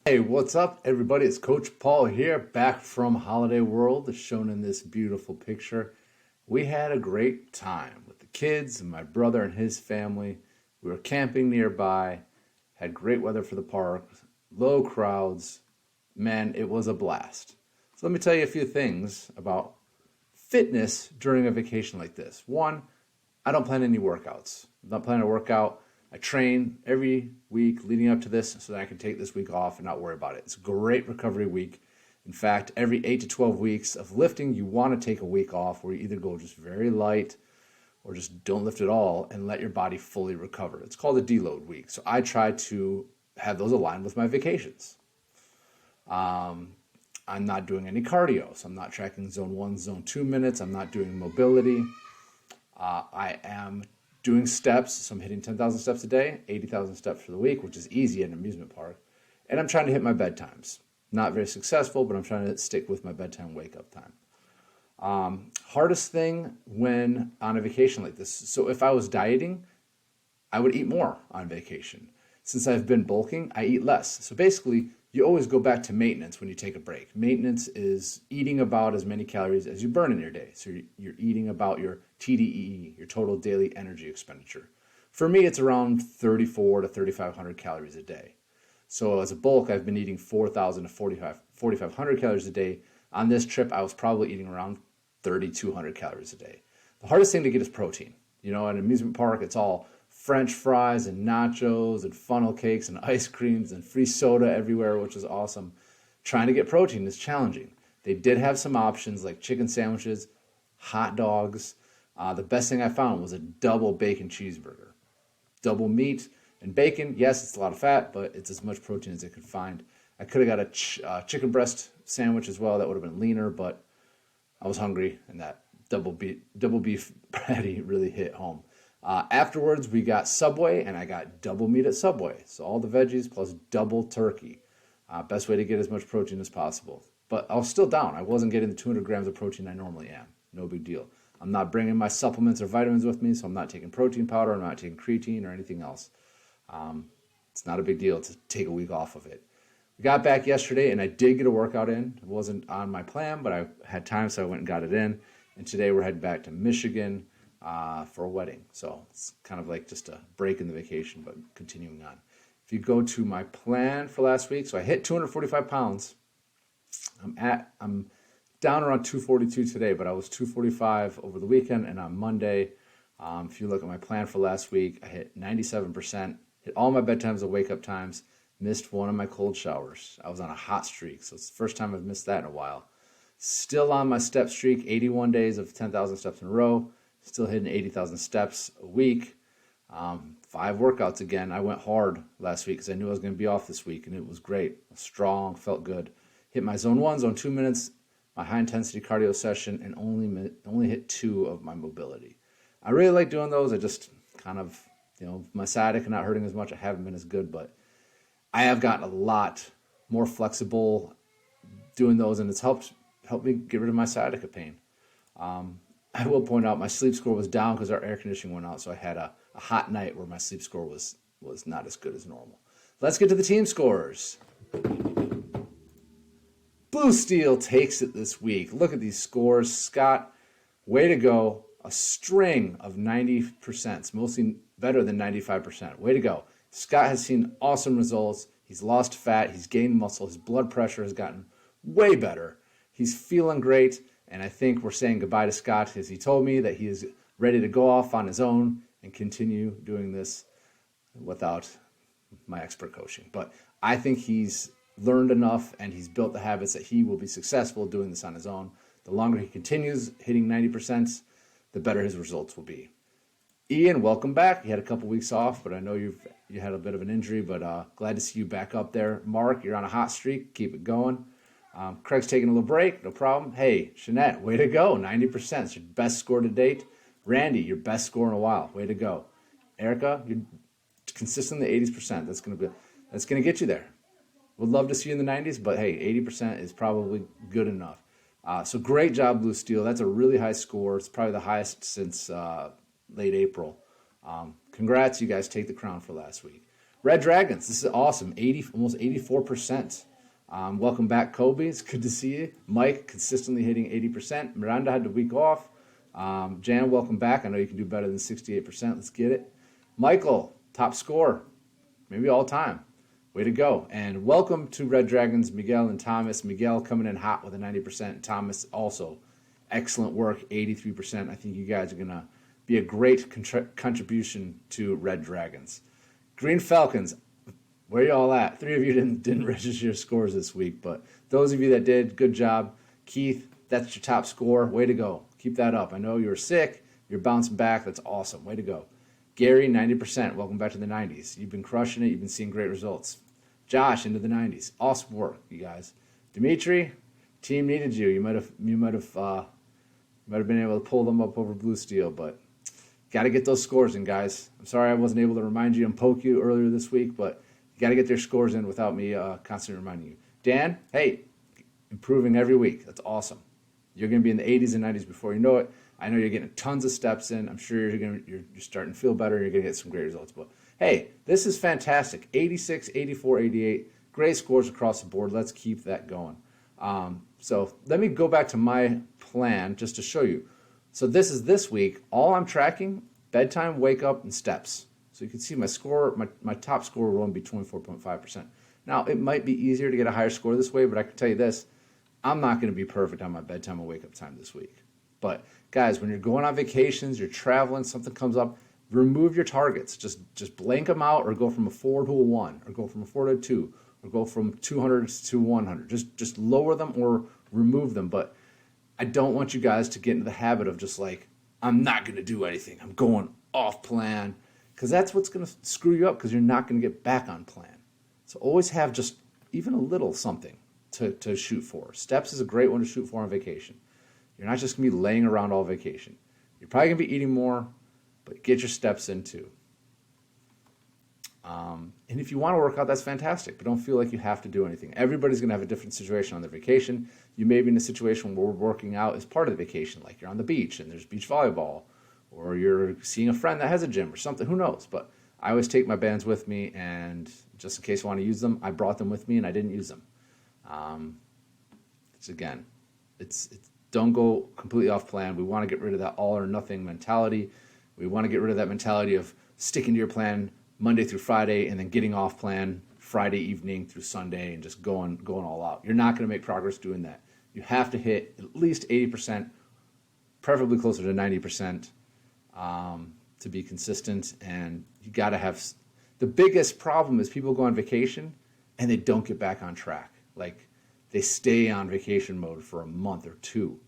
Hey, what's up, everybody? It's Coach Paul here, back from Holiday World, as shown in this beautiful picture. We had a great time with the kids and my brother and his family. We were camping nearby, had great weather for the park, low crowds. Man, it was a blast. So let me tell you a few things about fitness during a vacation like this. One, I don't plan any workouts. I'm not planning a workout. I train every week leading up to this so that I can take this week off and not worry about it. It's a great recovery week. In fact, every 8 to 12 weeks of lifting, you want to take a week off where you either go just very light or just don't lift at all and let your body fully recover. It's called a deload week. So I try to have those aligned with my vacations. I'm not doing any cardio, so I'm not tracking zone 1, zone 2 minutes. I'm not doing mobility. I am doing steps, so I'm hitting 10,000 steps a day, 80,000 steps for the week, which is easy at an amusement park. And I'm trying to hit my bedtimes. Not very successful, but I'm trying to stick with my bedtime wake-up time. Hardest thing when on a vacation like this. So if I was dieting, I would eat more on vacation. Since I've been bulking, I eat less. So basically, you always go back to maintenance when you take a break. Maintenance is eating about as many calories as you burn in your day. So you're eating about your TDEE, your total daily energy expenditure. For me, it's around 3,400 to 3,500 calories a day. So as a bulk, I've been eating 4,000 to 4,500 calories a day. On this trip, I was probably eating around 3,200 calories a day. The hardest thing to get is protein. You know, at an amusement park, it's all French fries and nachos and funnel cakes and ice creams and free soda everywhere, which is awesome. Trying to get protein is challenging. They did have some options like chicken sandwiches, hot dogs. The best thing I found was a double bacon cheeseburger. Double meat and bacon. Yes, it's a lot of fat, but it's as much protein as I could find. I could have got a chicken breast sandwich as well. That would have been leaner, but I was hungry, and that double beef patty really hit home. Afterwards, we got Subway, and I got double meat at Subway. So all the veggies plus double turkey. Best way to get as much protein as possible. But I was still down. I wasn't getting the 200 grams of protein I normally am. No big deal. I'm not bringing my supplements or vitamins with me, so I'm not taking protein powder. I'm not taking creatine or anything else. It's not a big deal to take a week off of it. We got back yesterday, and I did get a workout in. It wasn't on my plan, but I had time, so I went and got it in. And today we're heading back to Michigan for a wedding. So it's kind of like just a break in the vacation, but continuing on. If you go to my plan for last week, so I hit 245 pounds. I'm down around 242 today, but I was 245 over the weekend and on Monday. If you look at my plan for last week, I hit 97%, hit all my bedtimes and wake up times, missed one of my cold showers. I was on a hot streak, so it's the first time I've missed that in a while. Still on my step streak, 81 days of 10,000 steps in a row. Still hitting 80,000 steps a week. 5 workouts again. I went hard last week because I knew I was going to be off this week, and it was great. Strong, felt good. Hit my zone 1, zone 2 minutes, my high intensity cardio session, and only hit 2 of my mobility. I really like doing those. I just kind of, my sciatica not hurting as much. I haven't been as good, but I have gotten a lot more flexible doing those, and it's helped me get rid of my sciatica pain. I will point out my sleep score was down because our air conditioning went out, so I had a hot night where my sleep score was not as good as normal. Let's get to the team scores. Blue Steel takes it this week. Look at these scores. Scott, way to go. A string of 90%, mostly better than 95%. Way to go. Scott has seen awesome results. He's lost fat. He's gained muscle. His blood pressure has gotten way better. He's feeling great. And I think we're saying goodbye to Scott because he told me that he is ready to go off on his own and continue doing this without my expert coaching. But I think he's learned enough and he's built the habits that he will be successful doing this on his own. The longer he continues hitting 90%, the better his results will be. Ian, welcome back. You had a couple weeks off, but I know you had a bit of an injury, but glad to see you back up there. Mark, you're on a hot streak. Keep it going. Craig's taking a little break, no problem. Hey, Jeanette, way to go, 90%. It's your best score to date. Randy, your best score in a while. Way to go. Erica, you're consistently 80%. That's gonna get you there. Would love to see you in the 90s, but hey, 80% is probably good enough. So great job, Blue Steel. That's a really high score. It's probably the highest since late April. Congrats, you guys take the crown for last week. Red Dragons, this is awesome. Almost 84%. Welcome back, Kobe. It's good to see you. Mike, consistently hitting 80%. Miranda had the week off. Jan, welcome back. I know you can do better than 68%. Let's get it. Michael, top score, maybe all time. Way to go. And welcome to Red Dragons, Miguel and Thomas. Miguel coming in hot with a 90%. Thomas also excellent work, 83%. I think you guys are going to be a great contribution to Red Dragons. Green Falcons, where you all at? 3 of you didn't register your scores this week, but those of you that did, good job. Keith, that's your top score. Way to go. Keep that up. I know you were sick. You're bouncing back. That's awesome. Way to go. Gary, 90%. Welcome back to the 90s. You've been crushing it. You've been seeing great results. Josh, into the 90s. Awesome work, you guys. Dimitri, team needed you. You might have been able to pull them up over Blue Steel, but got to get those scores in, guys. I'm sorry I wasn't able to remind you and poke you earlier this week, but you got to get their scores in without me constantly reminding you. Dan, hey, improving every week. That's awesome. You're going to be in the 80s and 90s before you know it. I know you're getting tons of steps in. I'm sure you're starting to feel better. You're going to get some great results. But hey, this is fantastic. 86, 84, 88. Great scores across the board. Let's keep that going. So let me go back to my plan just to show you. So this is this week. All I'm tracking, bedtime, wake up, and steps. So you can see my score, my top score will only be 24.5%. Now, it might be easier to get a higher score this way, but I can tell you this, I'm not going to be perfect on my bedtime and wake up time this week. But guys, when you're going on vacations, you're traveling, something comes up, remove your targets. Just blank them out, or go from a 4 to a 1, or go from a 4 to a 2, or go from 200 to 100. Just lower them or remove them. But I don't want you guys to get into the habit of just like, I'm not going to do anything. I'm going off plan. Because that's what's going to screw you up, because you're not going to get back on plan. So always have just even a little something to shoot for. Steps is a great one to shoot for on vacation. You're not just going to be laying around all vacation. You're probably going to be eating more, but get your steps in too. And if you want to work out, that's fantastic, but don't feel like you have to do anything. Everybody's going to have a different situation on their vacation. You may be in a situation where working out is part of the vacation, like you're on the beach and there's beach volleyball, or you're seeing a friend that has a gym or something. Who knows? But I always take my bands with me, and just in case I want to use them, I brought them with me and I didn't use them. It's don't go completely off plan. We want to get rid of that all or nothing mentality. We want to get rid of that mentality of sticking to your plan Monday through Friday and then getting off plan Friday evening through Sunday and just going all out. You're not going to make progress doing that. You have to hit at least 80%, preferably closer to 90%, to be consistent. And you got to have. The biggest problem is people go on vacation and they don't get back on track. Like, they stay on vacation mode for a month or two.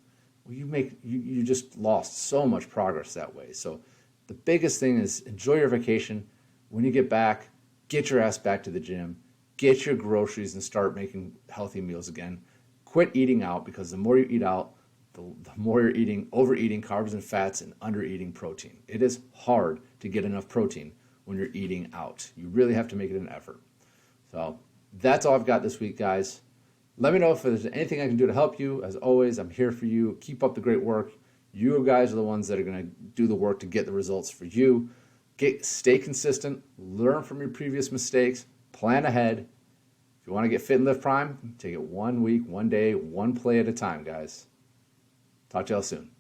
Well, you just lost so much progress that way. So the biggest thing is enjoy your vacation. When you get back, get your ass back to the gym, get your groceries, and start making healthy meals again. Quit eating out, because the more you eat out, the more you're overeating carbs and fats and undereating protein. It is hard to get enough protein when you're eating out. You really have to make it an effort. So that's all I've got this week, guys. Let me know if there's anything I can do to help you. As always, I'm here for you. Keep up the great work. You guys are the ones that are going to do the work to get the results for you. Stay consistent. Learn from your previous mistakes. Plan ahead. If you want to get fit and live prime, take it 1 week, 1 day, 1 play at a time, guys. Talk to y'all soon.